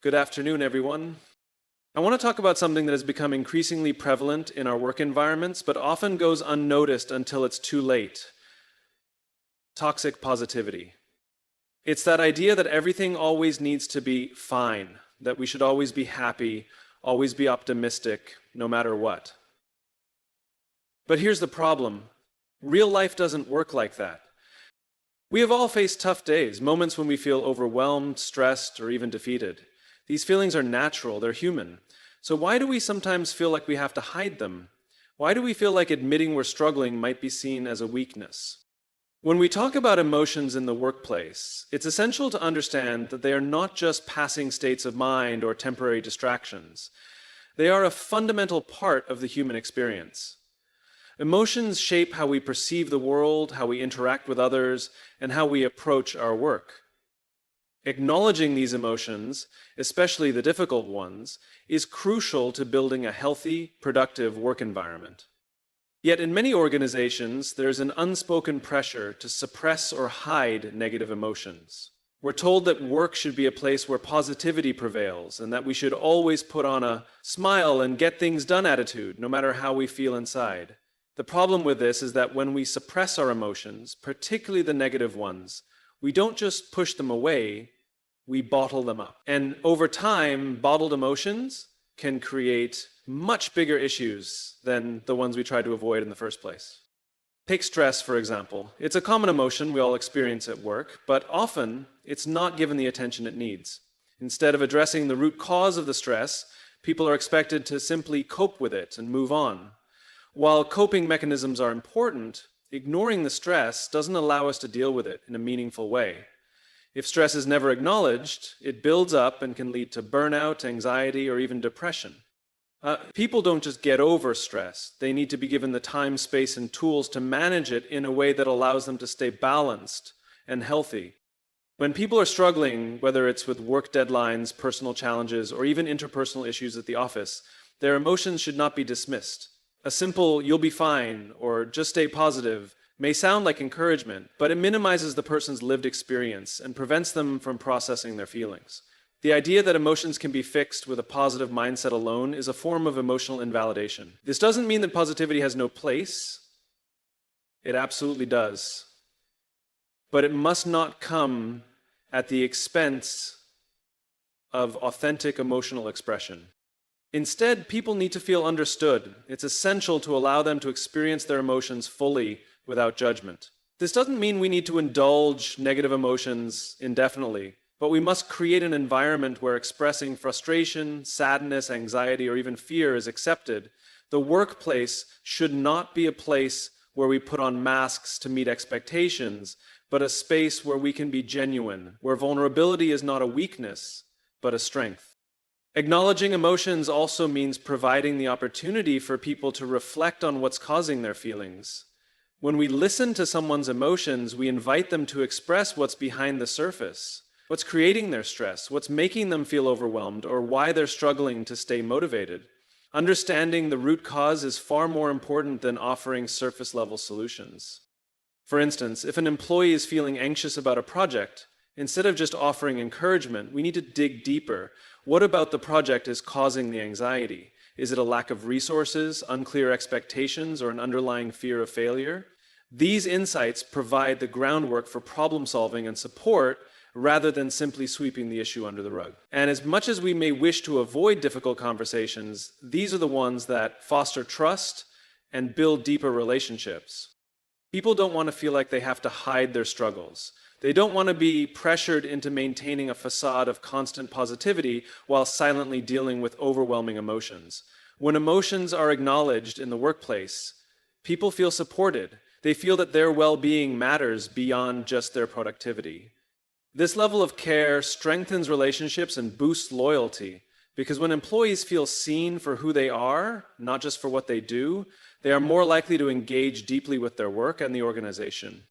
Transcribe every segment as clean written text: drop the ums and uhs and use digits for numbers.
Good afternoon, everyone. I want to talk about something that has become increasingly prevalent in our work environments, but often goes unnoticed until it's too late. Toxic positivity. It's that idea that everything always needs to be fine, that we should always be happy, always be optimistic, no matter what. But here's the problem. Real life doesn't work like that. We have all faced tough days, moments when we feel overwhelmed, stressed, or even defeated. These feelings are natural, they're human. So why do we sometimes feel like we have to hide them? Why do we feel like admitting we're struggling might be seen as a weakness? When we talk about emotions in the workplace, it's essential to understand that they are not just passing states of mind or temporary distractions. They are a fundamental part of the human experience. Emotions shape how we perceive the world, how we interact with others, and how we approach our work. Acknowledging these emotions, especially the difficult ones, is crucial to building a healthy, productive work environment. Yet in many organizations, there's an unspoken pressure to suppress or hide negative emotions. We're told that work should be a place where positivity prevails and that we should always put on a smile and get things done attitude, no matter how we feel inside. The problem with this is that when we suppress our emotions, particularly the negative ones, we don't just push them away, we bottle them up. And over time, bottled emotions can create much bigger issues than the ones we try to avoid in the first place. Take stress, for example. It's a common emotion we all experience at work, but often it's not given the attention it needs. Instead of addressing the root cause of the stress, people are expected to simply cope with it and move on. While coping mechanisms are important, ignoring the stress doesn't allow us to deal with it in a meaningful way. If stress is never acknowledged, it builds up and can lead to burnout, anxiety, or even depression. People don't just get over stress. They need to be given the time, space, and tools to manage it in a way that allows them to stay balanced and healthy. When people are struggling, whether it's with work deadlines, personal challenges, or even interpersonal issues at the office, their emotions should not be dismissed. A simple "you'll be fine" or "just stay positive" may sound like encouragement, but it minimizes the person's lived experience and prevents them from processing their feelings. The idea that emotions can be fixed with a positive mindset alone is a form of emotional invalidation. This doesn't mean that positivity has no place. It absolutely does. But it must not come at the expense of authentic emotional expression. Instead, people need to feel understood. It's essential to allow them to experience their emotions fully without judgment. This doesn't mean we need to indulge negative emotions indefinitely, but we must create an environment where expressing frustration, sadness, anxiety, or even fear is accepted. The workplace should not be a place where we put on masks to meet expectations, but a space where we can be genuine, where vulnerability is not a weakness, but a strength. Acknowledging emotions also means providing the opportunity for people to reflect on what's causing their feelings. When we listen to someone's emotions, we invite them to express what's behind the surface, what's creating their stress, what's making them feel overwhelmed, or why they're struggling to stay motivated. Understanding the root cause is far more important than offering surface-level solutions. For instance, if an employee is feeling anxious about a project, instead of just offering encouragement, we need to dig deeper. What about the project is causing the anxiety? Is it a lack of resources, unclear expectations, or an underlying fear of failure? These insights provide the groundwork for problem solving and support rather than simply sweeping the issue under the rug. And as much as we may wish to avoid difficult conversations, these are the ones that foster trust and build deeper relationships. People don't want to feel like they have to hide their struggles. They don't want to be pressured into maintaining a facade of constant positivity while silently dealing with overwhelming emotions. When emotions are acknowledged in the workplace, people feel supported. They feel that their well-being matters beyond just their productivity. This level of care strengthens relationships and boosts loyalty, because when employees feel seen for who they are, not just for what they do, they are more likely to engage deeply with their work and the organization.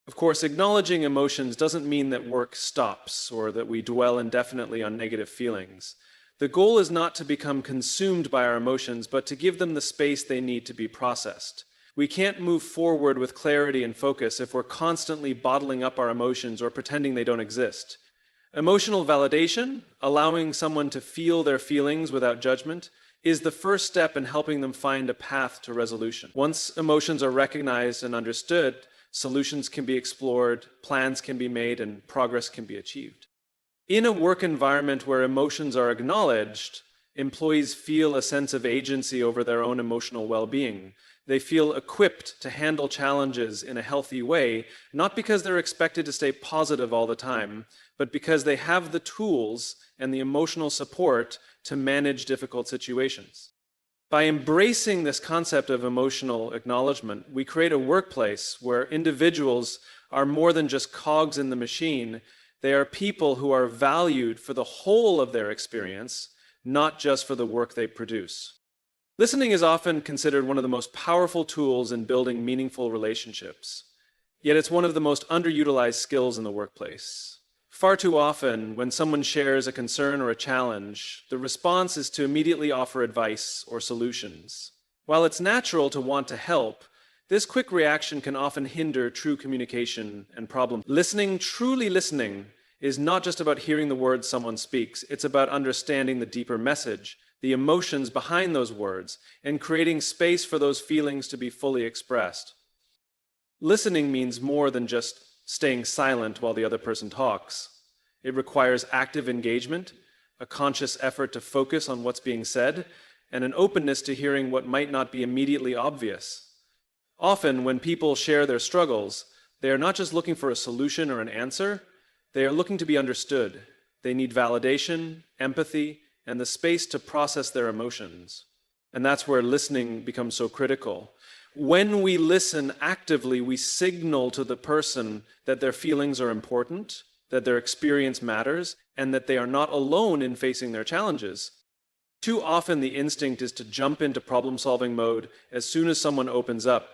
Of course, acknowledging emotions doesn't mean that work stops or that we dwell indefinitely on negative feelings. The goal is not to become consumed by our emotions, but to give them the space they need to be processed. We can't move forward with clarity and focus if we're constantly bottling up our emotions or pretending they don't exist. Emotional validation, allowing someone to feel their feelings without judgment, is the first step in helping them find a path to resolution. Once emotions are recognized and understood, solutions can be explored, plans can be made, and progress can be achieved. In a work environment where emotions are acknowledged, employees feel a sense of agency over their own emotional well-being. They feel equipped to handle challenges in a healthy way, not because they're expected to stay positive all the time, but because they have the tools and the emotional support to manage difficult situations. By embracing this concept of emotional acknowledgement, we create a workplace where individuals are more than just cogs in the machine. They are people who are valued for the whole of their experience, not just for the work they produce. Listening is often considered one of the most powerful tools in building meaningful relationships. Yet it's one of the most underutilized skills in the workplace. Far too often, when someone shares a concern or a challenge, the response is to immediately offer advice or solutions. While it's natural to want to help, this quick reaction can often hinder true communication and problem. Truly listening, is not just about hearing the words someone speaks, it's about understanding the deeper message, the emotions behind those words, and creating space for those feelings to be fully expressed. Listening means more than just staying silent while the other person talks. It requires active engagement, a conscious effort to focus on what's being said, and an openness to hearing what might not be immediately obvious. Often, when people share their struggles, they are not just looking for a solution or an answer, they are looking to be understood. They need validation, empathy, and the space to process their emotions. And that's where listening becomes so critical. When we listen actively, we signal to the person that their feelings are important, that their experience matters, and that they are not alone in facing their challenges. Too often the instinct is to jump into problem-solving mode as soon as someone opens up.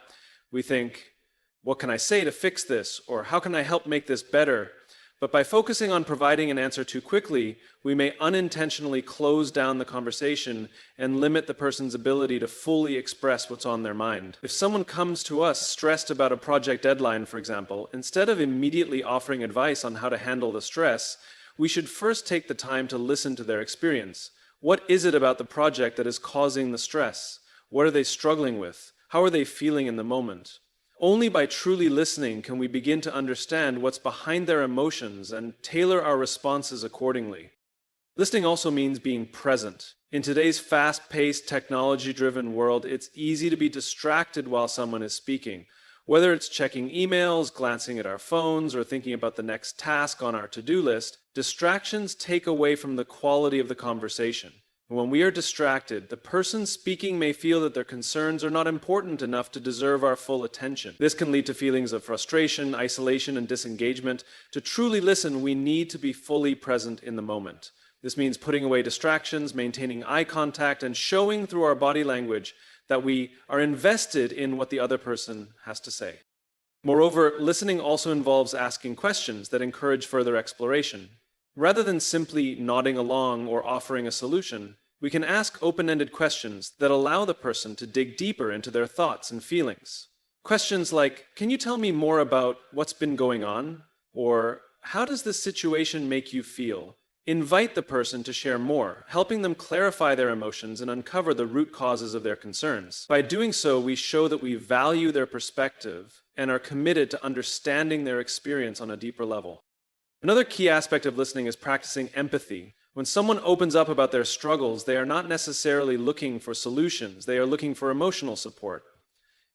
We think, what can I say to fix this? Or how can I help make this better? But by focusing on providing an answer too quickly, we may unintentionally close down the conversation and limit the person's ability to fully express what's on their mind. If someone comes to us stressed about a project deadline, for example, instead of immediately offering advice on how to handle the stress, we should first take the time to listen to their experience. What is it about the project that is causing the stress? What are they struggling with? How are they feeling in the moment? Only by truly listening can we begin to understand what's behind their emotions and tailor our responses accordingly. Listening also means being present. In today's fast-paced, technology-driven world, it's easy to be distracted while someone is speaking. Whether it's checking emails, glancing at our phones, or thinking about the next task on our to-do list, distractions take away from the quality of the conversation. When we are distracted, the person speaking may feel that their concerns are not important enough to deserve our full attention. This can lead to feelings of frustration, isolation, and disengagement. To truly listen, we need to be fully present in the moment. This means putting away distractions, maintaining eye contact, and showing through our body language that we are invested in what the other person has to say. Moreover, listening also involves asking questions that encourage further exploration. Rather than simply nodding along or offering a solution, we can ask open-ended questions that allow the person to dig deeper into their thoughts and feelings. Questions like, can you tell me more about what's been going on? Or, how does this situation make you feel? Invite the person to share more, helping them clarify their emotions and uncover the root causes of their concerns. By doing so, we show that we value their perspective and are committed to understanding their experience on a deeper level. Another key aspect of listening is practicing empathy. When someone opens up about their struggles, they are not necessarily looking for solutions. They are looking for emotional support.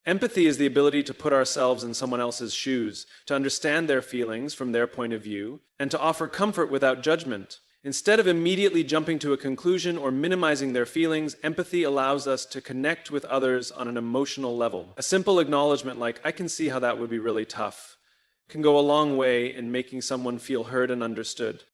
Empathy is the ability to put ourselves in someone else's shoes, to understand their feelings from their point of view, and to offer comfort without judgment. Instead of immediately jumping to a conclusion or minimizing their feelings, empathy allows us to connect with others on an emotional level. A simple acknowledgement like, I can see how that would be really tough, can go a long way in making someone feel heard and understood.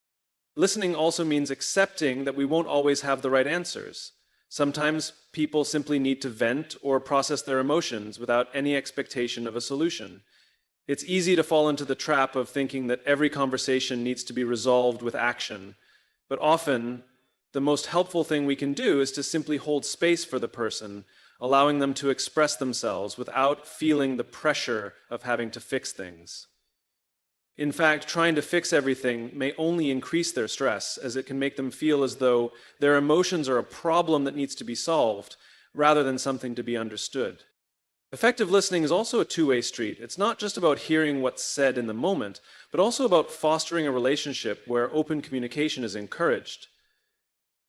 Listening also means accepting that we won't always have the right answers. Sometimes people simply need to vent or process their emotions without any expectation of a solution. It's easy to fall into the trap of thinking that every conversation needs to be resolved with action, but often the most helpful thing we can do is to simply hold space for the person, allowing them to express themselves without feeling the pressure of having to fix things. In fact, trying to fix everything may only increase their stress, as it can make them feel as though their emotions are a problem that needs to be solved, rather than something to be understood. Effective listening is also a two-way street. It's not just about hearing what's said in the moment, but also about fostering a relationship where open communication is encouraged.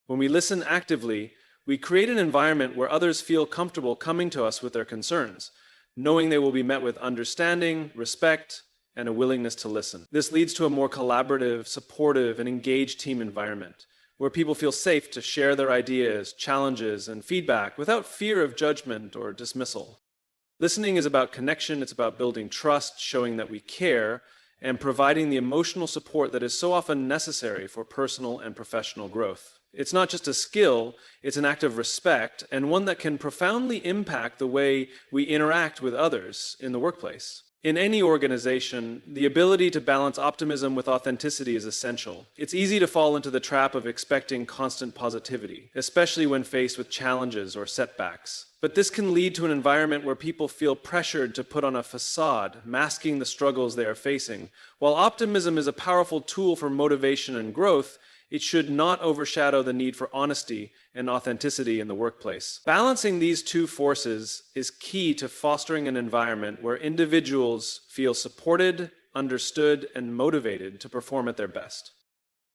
When we listen actively, we create an environment where others feel comfortable coming to us with their concerns, knowing they will be met with understanding, respect, and a willingness to listen. This leads to a more collaborative, supportive, and engaged team environment, where people feel safe to share their ideas, challenges, and feedback without fear of judgment or dismissal. Listening is about connection, it's about building trust, showing that we care, and providing the emotional support that is so often necessary for personal and professional growth. It's not just a skill, it's an act of respect, and one that can profoundly impact the way we interact with others in the workplace. In any organization, the ability to balance optimism with authenticity is essential. It's easy to fall into the trap of expecting constant positivity, especially when faced with challenges or setbacks. But this can lead to an environment where people feel pressured to put on a facade, masking the struggles they are facing. While optimism is a powerful tool for motivation and growth, it should not overshadow the need for honesty and authenticity in the workplace. Balancing these two forces is key to fostering an environment where individuals feel supported, understood, and motivated to perform at their best.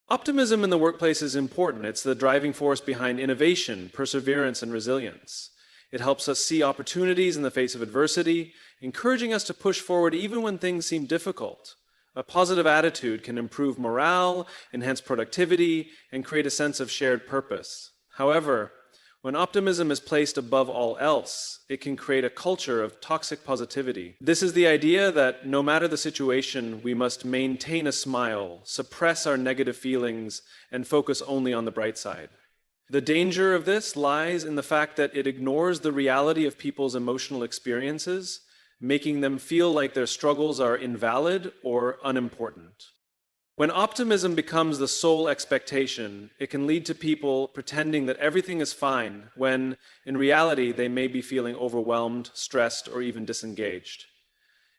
Optimism in the workplace is important. It's the driving force behind innovation, perseverance, and resilience. It helps us see opportunities in the face of adversity, encouraging us to push forward even when things seem difficult. A positive attitude can improve morale, enhance productivity, and create a sense of shared purpose. However, when optimism is placed above all else, it can create a culture of toxic positivity. This is the idea that no matter the situation, we must maintain a smile, suppress our negative feelings, and focus only on the bright side. The danger of this lies in the fact that it ignores the reality of people's emotional experiences, making them feel like their struggles are invalid or unimportant. When optimism becomes the sole expectation, it can lead to people pretending that everything is fine, when in reality they may be feeling overwhelmed, stressed, or even disengaged.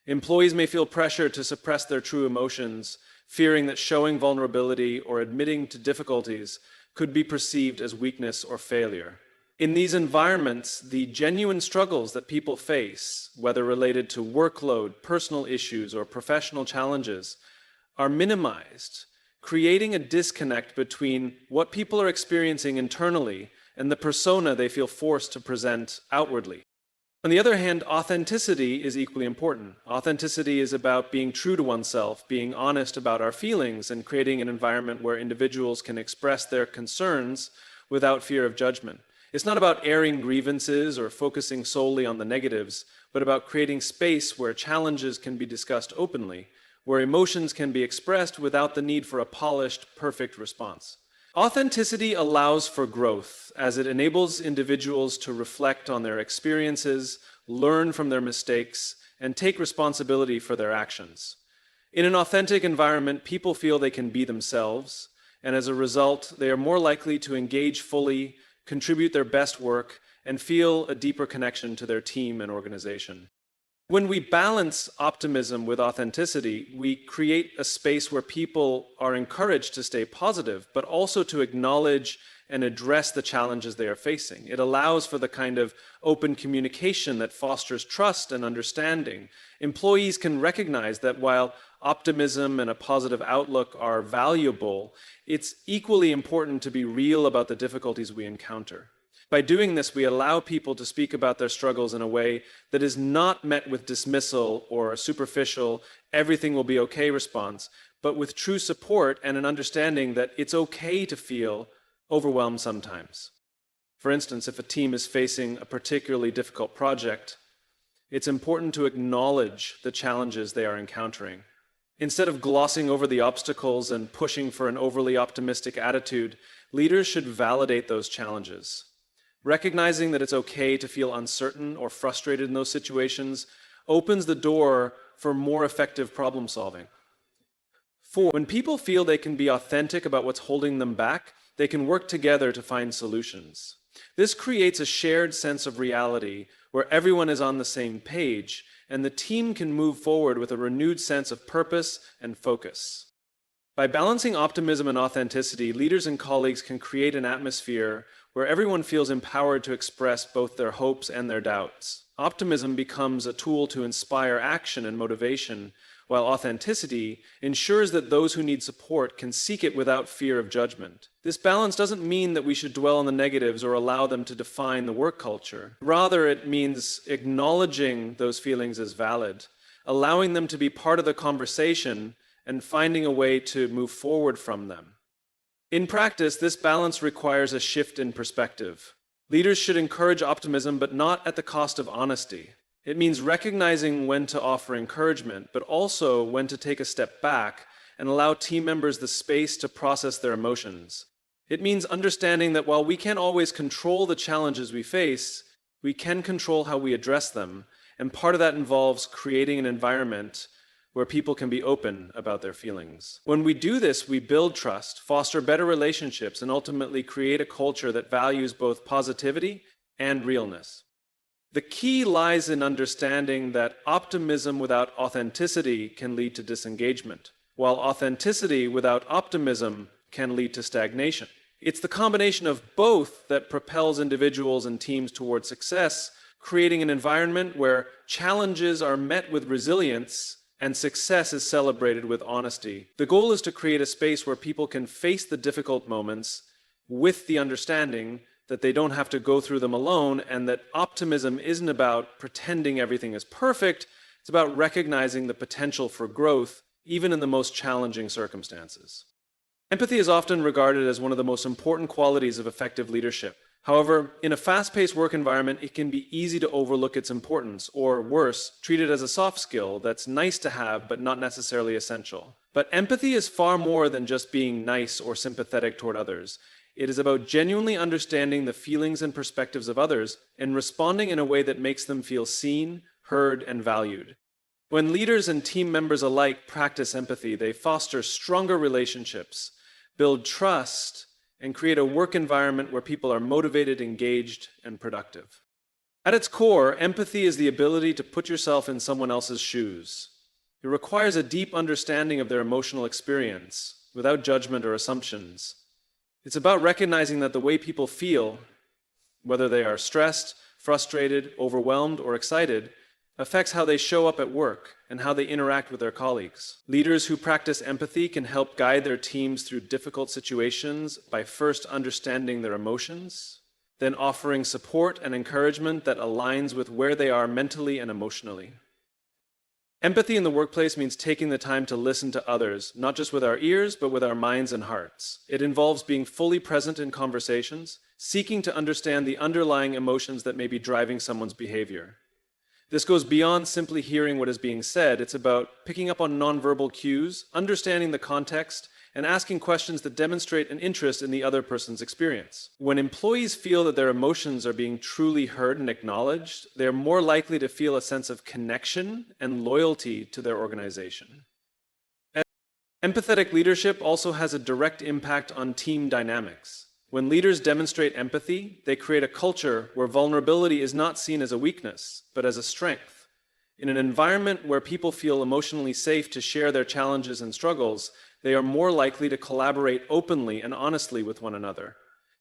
Employees may feel pressure to suppress their true emotions, fearing that showing vulnerability or admitting to difficulties could be perceived as weakness or failure. In these environments, the genuine struggles that people face, whether related to workload, personal issues, or professional challenges, are minimized, creating a disconnect between what people are experiencing internally and the persona they feel forced to present outwardly. On the other hand, authenticity is equally important. Authenticity is about being true to oneself, being honest about our feelings, and creating an environment where individuals can express their concerns without fear of judgment. It's not about airing grievances or focusing solely on the negatives, but about creating space where challenges can be discussed openly, where emotions can be expressed without the need for a polished, perfect response. Authenticity allows for growth, as it enables individuals to reflect on their experiences, learn from their mistakes, and take responsibility for their actions. In an authentic environment, people feel they can be themselves, and as a result, they are more likely to engage fully, contribute their best work, and feel a deeper connection to their team and organization. When we balance optimism with authenticity, we create a space where people are encouraged to stay positive, but also to acknowledge and address the challenges they are facing. It allows for the kind of open communication that fosters trust and understanding. Employees can recognize that while optimism and a positive outlook are valuable, it's equally important to be real about the difficulties we encounter. By doing this, we allow people to speak about their struggles in a way that is not met with dismissal or a superficial, everything will be okay response, but with true support and an understanding that it's okay to feel overwhelmed sometimes. For instance, if a team is facing a particularly difficult project, it's important to acknowledge the challenges they are encountering. Instead of glossing over the obstacles and pushing for an overly optimistic attitude, leaders should validate those challenges. Recognizing that it's okay to feel uncertain or frustrated in those situations opens the door for more effective problem solving. 4, when people feel they can be authentic about what's holding them back, they can work together to find solutions. This creates a shared sense of reality where everyone is on the same page and the team can move forward with a renewed sense of purpose and focus. By balancing optimism and authenticity, leaders and colleagues can create an atmosphere where everyone feels empowered to express both their hopes and their doubts. Optimism becomes a tool to inspire action and motivation, while authenticity ensures that those who need support can seek it without fear of judgment. This balance doesn't mean that we should dwell on the negatives or allow them to define the work culture. Rather, it means acknowledging those feelings as valid, allowing them to be part of the conversation, and finding a way to move forward from them. In practice, this balance requires a shift in perspective. Leaders should encourage optimism, but not at the cost of honesty. It means recognizing when to offer encouragement, but also when to take a step back and allow team members the space to process their emotions. It means understanding that while we can't always control the challenges we face, we can control how we address them, and part of that involves creating an environment where people can be open about their feelings. When we do this, we build trust, foster better relationships, and ultimately create a culture that values both positivity and realness. The key lies in understanding that optimism without authenticity can lead to disengagement, while authenticity without optimism can lead to stagnation. It's the combination of both that propels individuals and teams towards success, creating an environment where challenges are met with resilience and success is celebrated with honesty. The goal is to create a space where people can face the difficult moments with the understanding that they don't have to go through them alone, and that optimism isn't about pretending everything is perfect. It's about recognizing the potential for growth, even in the most challenging circumstances. Empathy is often regarded as one of the most important qualities of effective leadership. However, in a fast-paced work environment, it can be easy to overlook its importance, or worse, treat it as a soft skill that's nice to have but not necessarily essential. But empathy is far more than just being nice or sympathetic toward others. It is about genuinely understanding the feelings and perspectives of others and responding in a way that makes them feel seen, heard, and valued. When leaders and team members alike practice empathy, they foster stronger relationships, build trust, and create a work environment where people are motivated, engaged, and productive. At its core, empathy is the ability to put yourself in someone else's shoes. It requires a deep understanding of their emotional experience, without judgment or assumptions. It's about recognizing that the way people feel, whether they are stressed, frustrated, overwhelmed, or excited, affects how they show up at work and how they interact with their colleagues. Leaders who practice empathy can help guide their teams through difficult situations by first understanding their emotions, then offering support and encouragement that aligns with where they are mentally and emotionally. Empathy in the workplace means taking the time to listen to others, not just with our ears, but with our minds and hearts. It involves being fully present in conversations, seeking to understand the underlying emotions that may be driving someone's behavior. This goes beyond simply hearing what is being said. It's about picking up on nonverbal cues, understanding the context, and asking questions that demonstrate an interest in the other person's experience. When employees feel that their emotions are being truly heard and acknowledged, they're more likely to feel a sense of connection and loyalty to their organization. Empathetic leadership also has a direct impact on team dynamics. When leaders demonstrate empathy, they create a culture where vulnerability is not seen as a weakness, but as a strength. In an environment where people feel emotionally safe to share their challenges and struggles, they are more likely to collaborate openly and honestly with one another.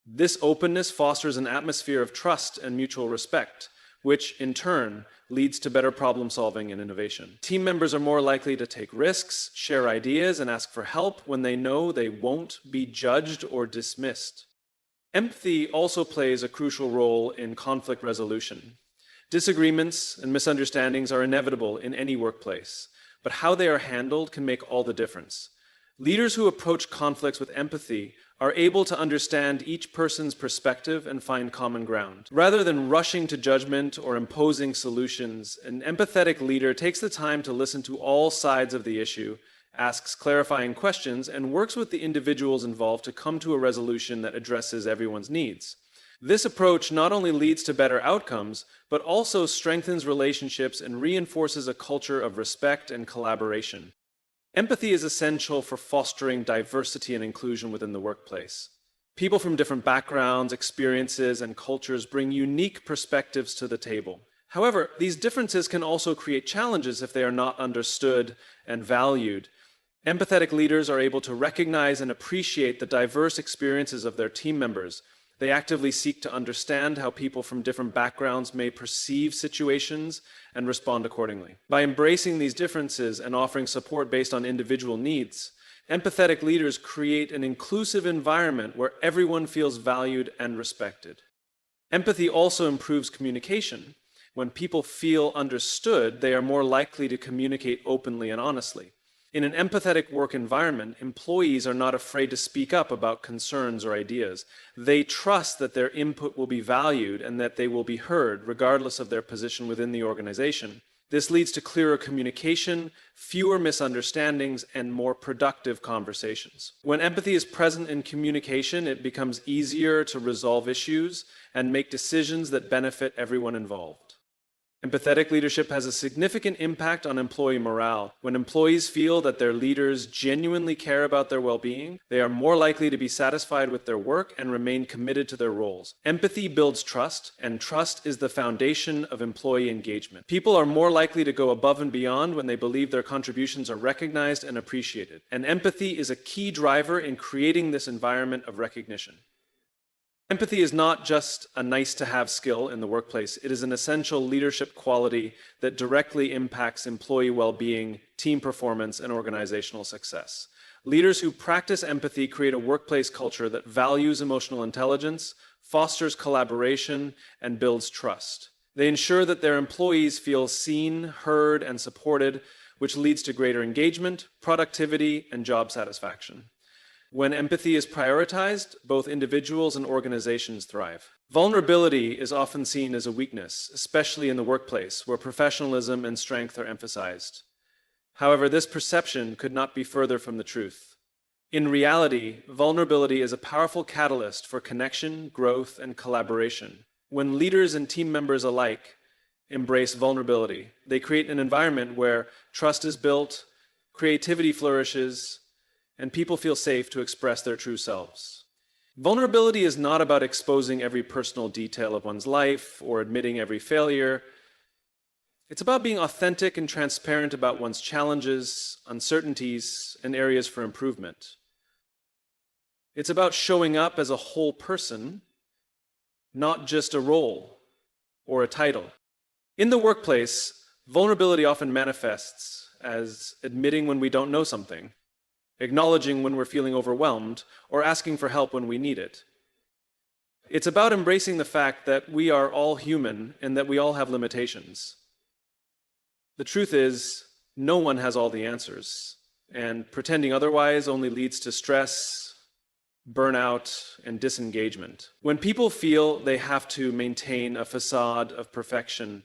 This openness fosters an atmosphere of trust and mutual respect, which, in turn, leads to better problem solving and innovation. Team members are more likely to take risks, share ideas, and ask for help when they know they won't be judged or dismissed. Empathy also plays a crucial role in conflict resolution. Disagreements and misunderstandings are inevitable in any workplace, but how they are handled can make all the difference. Leaders who approach conflicts with empathy are able to understand each person's perspective and find common ground. Rather than rushing to judgment or imposing solutions, an empathetic leader takes the time to listen to all sides of the issue, asks clarifying questions, and works with the individuals involved to come to a resolution that addresses everyone's needs. This approach not only leads to better outcomes, but also strengthens relationships and reinforces a culture of respect and collaboration. Empathy is essential for fostering diversity and inclusion within the workplace. People from different backgrounds, experiences, and cultures bring unique perspectives to the table. However, these differences can also create challenges if they are not understood and valued. Empathetic leaders are able to recognize and appreciate the diverse experiences of their team members. They actively seek to understand how people from different backgrounds may perceive situations and respond accordingly. By embracing these differences and offering support based on individual needs, empathetic leaders create an inclusive environment where everyone feels valued and respected. Empathy also improves communication. When people feel understood, they are more likely to communicate openly and honestly. In an empathetic work environment, employees are not afraid to speak up about concerns or ideas. They trust that their input will be valued and that they will be heard, regardless of their position within the organization. This leads to clearer communication, fewer misunderstandings, and more productive conversations. When empathy is present in communication, it becomes easier to resolve issues and make decisions that benefit everyone involved. Empathetic leadership has a significant impact on employee morale. When employees feel that their leaders genuinely care about their well-being, they are more likely to be satisfied with their work and remain committed to their roles. Empathy builds trust, and trust is the foundation of employee engagement. People are more likely to go above and beyond when they believe their contributions are recognized and appreciated. And empathy is a key driver in creating this environment of recognition. Empathy is not just a nice-to-have skill in the workplace. It is an essential leadership quality that directly impacts employee well-being, team performance, and organizational success. Leaders who practice empathy create a workplace culture that values emotional intelligence, fosters collaboration, and builds trust. They ensure that their employees feel seen, heard, and supported, which leads to greater engagement, productivity, and job satisfaction. When empathy is prioritized, both individuals and organizations thrive. Vulnerability is often seen as a weakness, especially in the workplace, where professionalism and strength are emphasized. However, this perception could not be further from the truth. In reality, vulnerability is a powerful catalyst for connection, growth, and collaboration. When leaders and team members alike embrace vulnerability, they create an environment where trust is built, creativity flourishes, and people feel safe to express their true selves. Vulnerability is not about exposing every personal detail of one's life or admitting every failure. It's about being authentic and transparent about one's challenges, uncertainties, and areas for improvement. It's about showing up as a whole person, not just a role or a title. In the workplace, vulnerability often manifests as admitting when we don't know something, acknowledging when we're feeling overwhelmed, or asking for help when we need it. It's about embracing the fact that we are all human and that we all have limitations. The truth is, no one has all the answers, and pretending otherwise only leads to stress, burnout, and disengagement. When people feel they have to maintain a facade of perfection,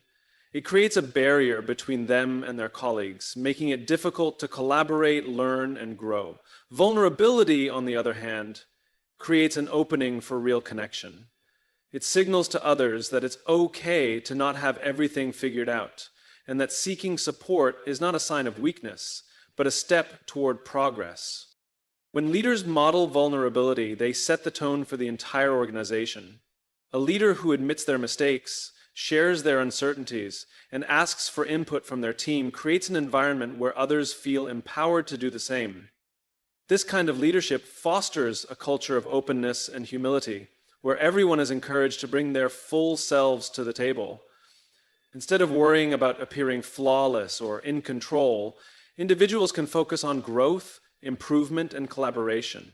it creates a barrier between them and their colleagues, making it difficult to collaborate, learn, and grow. Vulnerability, on the other hand, creates an opening for real connection. It signals to others that it's okay to not have everything figured out, and that seeking support is not a sign of weakness, but a step toward progress. When leaders model vulnerability, they set the tone for the entire organization. A leader who admits their mistakes, shares their uncertainties, and asks for input from their team creates an environment where others feel empowered to do the same. This kind of leadership fosters a culture of openness and humility, where everyone is encouraged to bring their full selves to the table. Instead of worrying about appearing flawless or in control, individuals can focus on growth, improvement, and collaboration.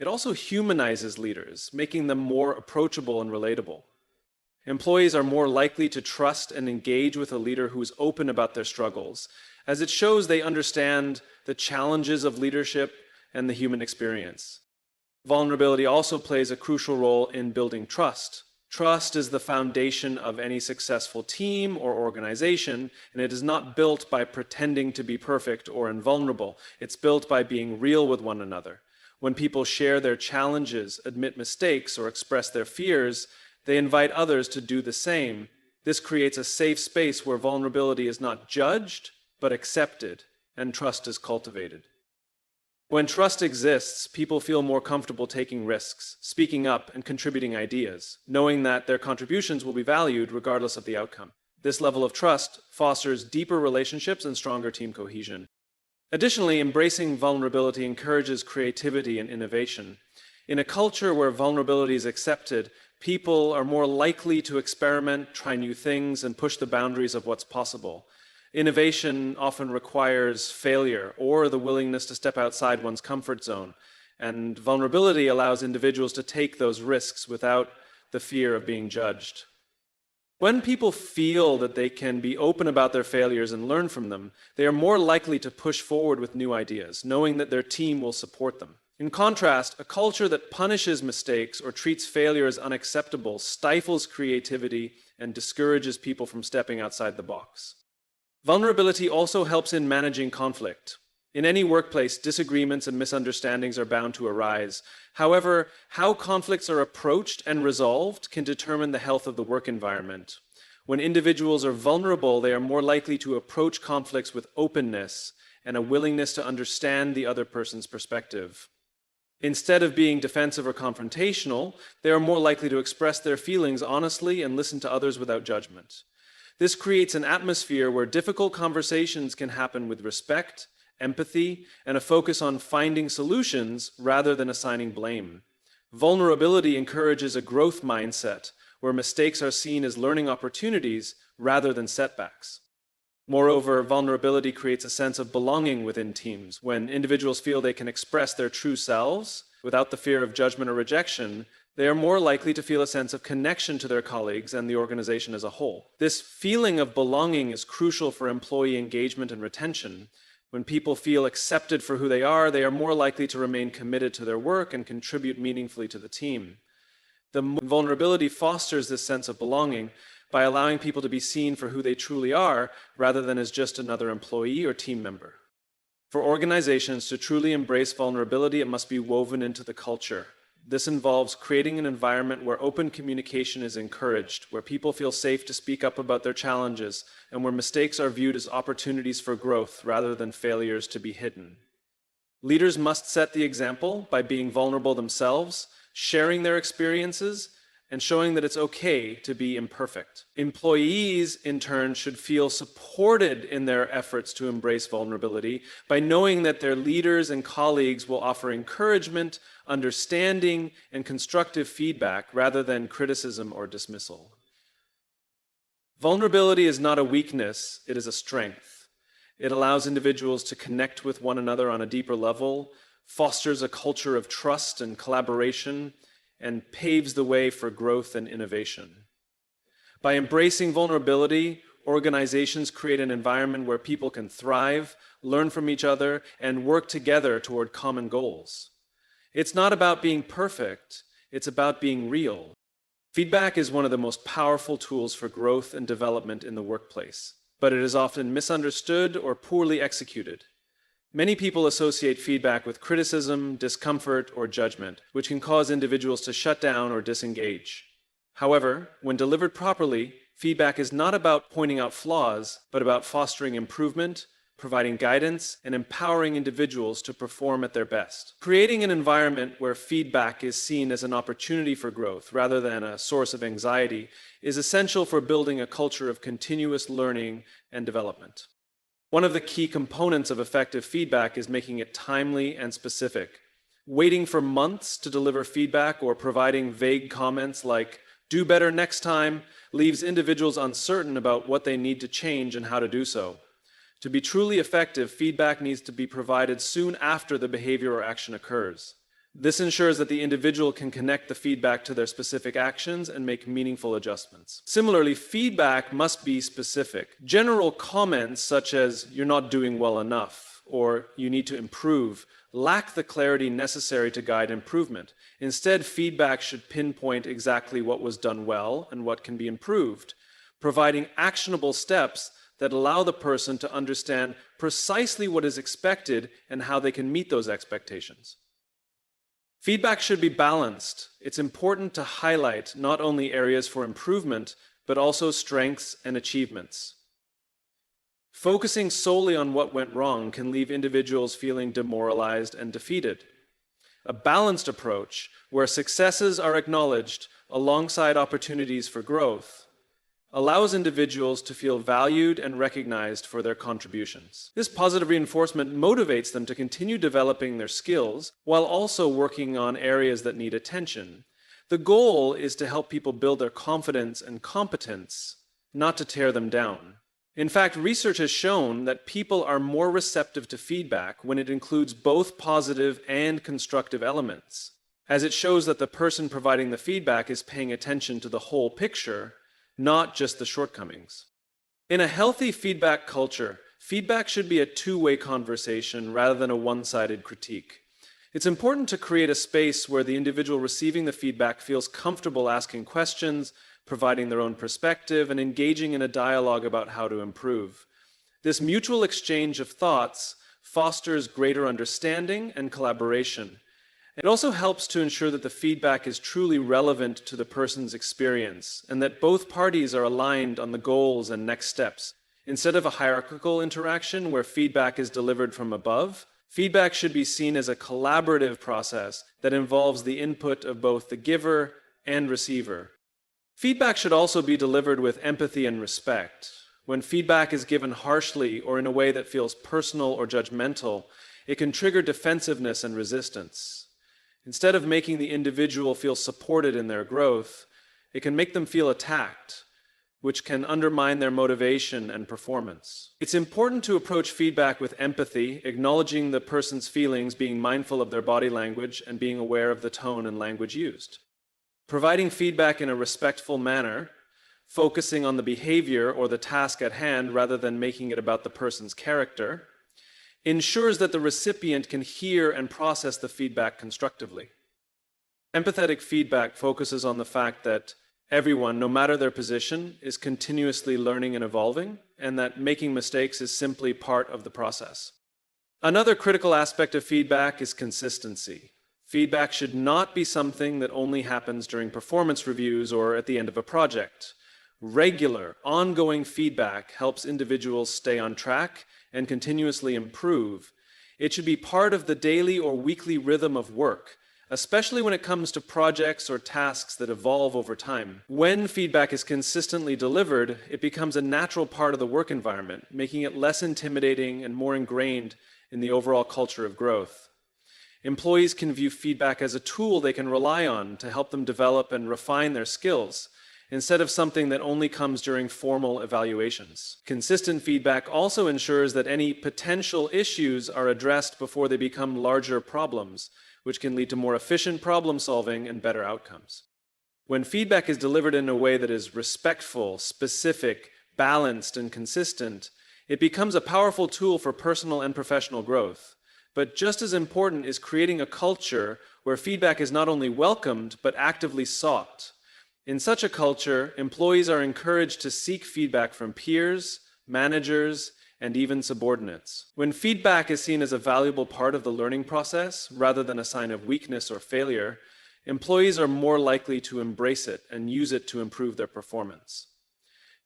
It also humanizes leaders, making them more approachable and relatable. Employees are more likely to trust and engage with a leader who is open about their struggles, as it shows they understand the challenges of leadership and the human experience. Vulnerability also plays a crucial role in building trust. Trust is the foundation of any successful team or organization, and it is not built by pretending to be perfect or invulnerable. It's built by being real with one another. When people share their challenges, admit mistakes, or express their fears, they invite others to do the same. This creates a safe space where vulnerability is not judged, but accepted, and trust is cultivated. When trust exists, people feel more comfortable taking risks, speaking up, and contributing ideas, knowing that their contributions will be valued regardless of the outcome. This level of trust fosters deeper relationships and stronger team cohesion. Additionally, embracing vulnerability encourages creativity and innovation. In a culture where vulnerability is accepted, people are more likely to experiment, try new things, and push the boundaries of what's possible. Innovation often requires failure or the willingness to step outside one's comfort zone, and vulnerability allows individuals to take those risks without the fear of being judged. When people feel that they can be open about their failures and learn from them, they are more likely to push forward with new ideas, knowing that their team will support them. In contrast, a culture that punishes mistakes or treats failure as unacceptable stifles creativity and discourages people from stepping outside the box. Vulnerability also helps in managing conflict. In any workplace, disagreements and misunderstandings are bound to arise. However, how conflicts are approached and resolved can determine the health of the work environment. When individuals are vulnerable, they are more likely to approach conflicts with openness and a willingness to understand the other person's perspective. Instead of being defensive or confrontational, they are more likely to express their feelings honestly and listen to others without judgment. This creates an atmosphere where difficult conversations can happen with respect, empathy, and a focus on finding solutions rather than assigning blame. Vulnerability encourages a growth mindset where mistakes are seen as learning opportunities rather than setbacks. Moreover, vulnerability creates a sense of belonging within teams. When individuals feel they can express their true selves without the fear of judgment or rejection, they are more likely to feel a sense of connection to their colleagues and the organization as a whole. This feeling of belonging is crucial for employee engagement and retention. When people feel accepted for who they are more likely to remain committed to their work and contribute meaningfully to the team. The vulnerability fosters this sense of belonging by allowing people to be seen for who they truly are rather than as just another employee or team member. For organizations to truly embrace vulnerability, it must be woven into the culture. This involves creating an environment where open communication is encouraged, where people feel safe to speak up about their challenges, and where mistakes are viewed as opportunities for growth rather than failures to be hidden. Leaders must set the example by being vulnerable themselves, sharing their experiences, and showing that it's okay to be imperfect. Employees, in turn, should feel supported in their efforts to embrace vulnerability by knowing that their leaders and colleagues will offer encouragement, understanding, and constructive feedback rather than criticism or dismissal. Vulnerability is not a weakness, it is a strength. It allows individuals to connect with one another on a deeper level, fosters a culture of trust and collaboration, and paves the way for growth and innovation. By embracing vulnerability, organizations create an environment where people can thrive, learn from each other, and work together toward common goals. It's not about being perfect, it's about being real. Feedback is one of the most powerful tools for growth and development in the workplace, but it is often misunderstood or poorly executed. Many people associate feedback with criticism, discomfort, or judgment, which can cause individuals to shut down or disengage. However, when delivered properly, feedback is not about pointing out flaws, but about fostering improvement, providing guidance, and empowering individuals to perform at their best. Creating an environment where feedback is seen as an opportunity for growth rather than a source of anxiety is essential for building a culture of continuous learning and development. One of the key components of effective feedback is making it timely and specific. Waiting for months to deliver feedback or providing vague comments like, "do better next time," leaves individuals uncertain about what they need to change and how to do so. To be truly effective, feedback needs to be provided soon after the behavior or action occurs. This ensures that the individual can connect the feedback to their specific actions and make meaningful adjustments. Similarly, feedback must be specific. General comments such as "you're not doing well enough" or "you need to improve" lack the clarity necessary to guide improvement. Instead, feedback should pinpoint exactly what was done well and what can be improved, providing actionable steps that allow the person to understand precisely what is expected and how they can meet those expectations. Feedback should be balanced. It's important to highlight not only areas for improvement, but also strengths and achievements. Focusing solely on what went wrong can leave individuals feeling demoralized and defeated. A balanced approach, where successes are acknowledged alongside opportunities for growth, allows individuals to feel valued and recognized for their contributions. This positive reinforcement motivates them to continue developing their skills while also working on areas that need attention. The goal is to help people build their confidence and competence, not to tear them down. In fact, research has shown that people are more receptive to feedback when it includes both positive and constructive elements, as it shows that the person providing the feedback is paying attention to the whole picture, not just the shortcomings. In a healthy feedback culture, feedback should be a two-way conversation rather than a one-sided critique. It's important to create a space where the individual receiving the feedback feels comfortable asking questions, providing their own perspective, and engaging in a dialogue about how to improve. This mutual exchange of thoughts fosters greater understanding and collaboration. It also helps to ensure that the feedback is truly relevant to the person's experience and that both parties are aligned on the goals and next steps. Instead of a hierarchical interaction where feedback is delivered from above, feedback should be seen as a collaborative process that involves the input of both the giver and receiver. Feedback should also be delivered with empathy and respect. When feedback is given harshly or in a way that feels personal or judgmental, it can trigger defensiveness and resistance. Instead of making the individual feel supported in their growth, it can make them feel attacked, which can undermine their motivation and performance. It's important to approach feedback with empathy, acknowledging the person's feelings, being mindful of their body language, and being aware of the tone and language used. Providing feedback in a respectful manner, focusing on the behavior or the task at hand rather than making it about the person's character, ensures that the recipient can hear and process the feedback constructively. Empathetic feedback focuses on the fact that everyone, no matter their position, is continuously learning and evolving, and that making mistakes is simply part of the process. Another critical aspect of feedback is consistency. Feedback should not be something that only happens during performance reviews or at the end of a project. Regular, ongoing feedback helps individuals stay on track and continuously improve. It should be part of the daily or weekly rhythm of work, especially when it comes to projects or tasks that evolve over time. When feedback is consistently delivered, it becomes a natural part of the work environment, making it less intimidating and more ingrained in the overall culture of growth. Employees can view feedback as a tool they can rely on to help them develop and refine their skills, instead of something that only comes during formal evaluations. Consistent feedback also ensures that any potential issues are addressed before they become larger problems, which can lead to more efficient problem solving and better outcomes. When feedback is delivered in a way that is respectful, specific, balanced, and consistent, it becomes a powerful tool for personal and professional growth. But just as important is creating a culture where feedback is not only welcomed, but actively sought. In such a culture, employees are encouraged to seek feedback from peers, managers, and even subordinates. When feedback is seen as a valuable part of the learning process, rather than a sign of weakness or failure, employees are more likely to embrace it and use it to improve their performance.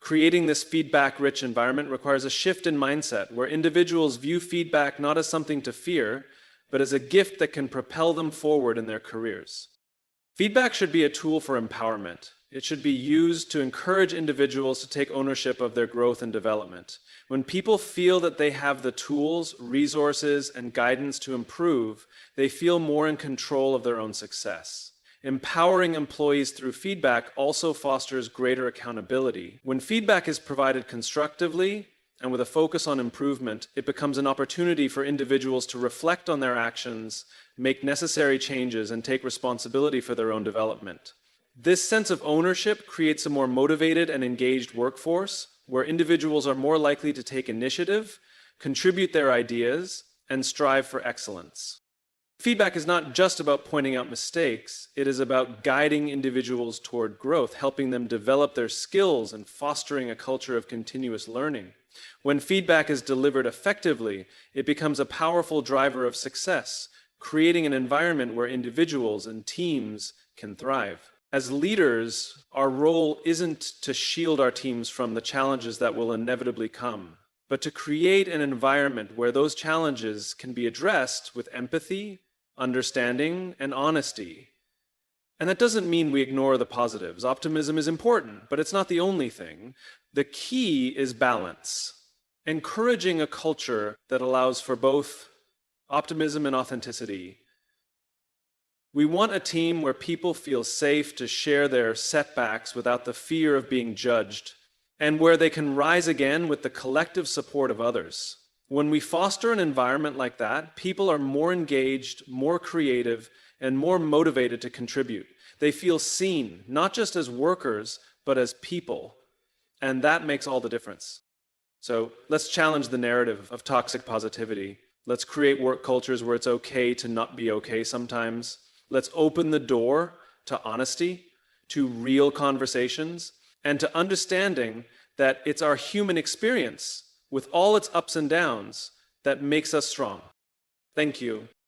Creating this feedback-rich environment requires a shift in mindset, where individuals view feedback not as something to fear, but as a gift that can propel them forward in their careers. Feedback should be a tool for empowerment. It should be used to encourage individuals to take ownership of their growth and development. When people feel that they have the tools, resources, and guidance to improve, they feel more in control of their own success. Empowering employees through feedback also fosters greater accountability. When feedback is provided constructively and with a focus on improvement, it becomes an opportunity for individuals to reflect on their actions, make necessary changes, and take responsibility for their own development. This sense of ownership creates a more motivated and engaged workforce, where individuals are more likely to take initiative, contribute their ideas, and strive for excellence. Feedback is not just about pointing out mistakes, it is about guiding individuals toward growth, helping them develop their skills and fostering a culture of continuous learning. When feedback is delivered effectively, it becomes a powerful driver of success, creating an environment where individuals and teams can thrive. As leaders, our role isn't to shield our teams from the challenges that will inevitably come, but to create an environment where those challenges can be addressed with empathy, understanding, and honesty. And that doesn't mean we ignore the positives. Optimism is important, but it's not the only thing. The key is balance, encouraging a culture that allows for both optimism and authenticity. We want a team where people feel safe to share their setbacks without the fear of being judged, and where they can rise again with the collective support of others. When we foster an environment like that, people are more engaged, more creative, and more motivated to contribute. They feel seen, not just as workers, but as people. And that makes all the difference. So let's challenge the narrative of toxic positivity. Let's create work cultures where it's okay to not be okay sometimes. Let's open the door to honesty, to real conversations, and to understanding that it's our human experience, with all its ups and downs, that makes us strong. Thank you.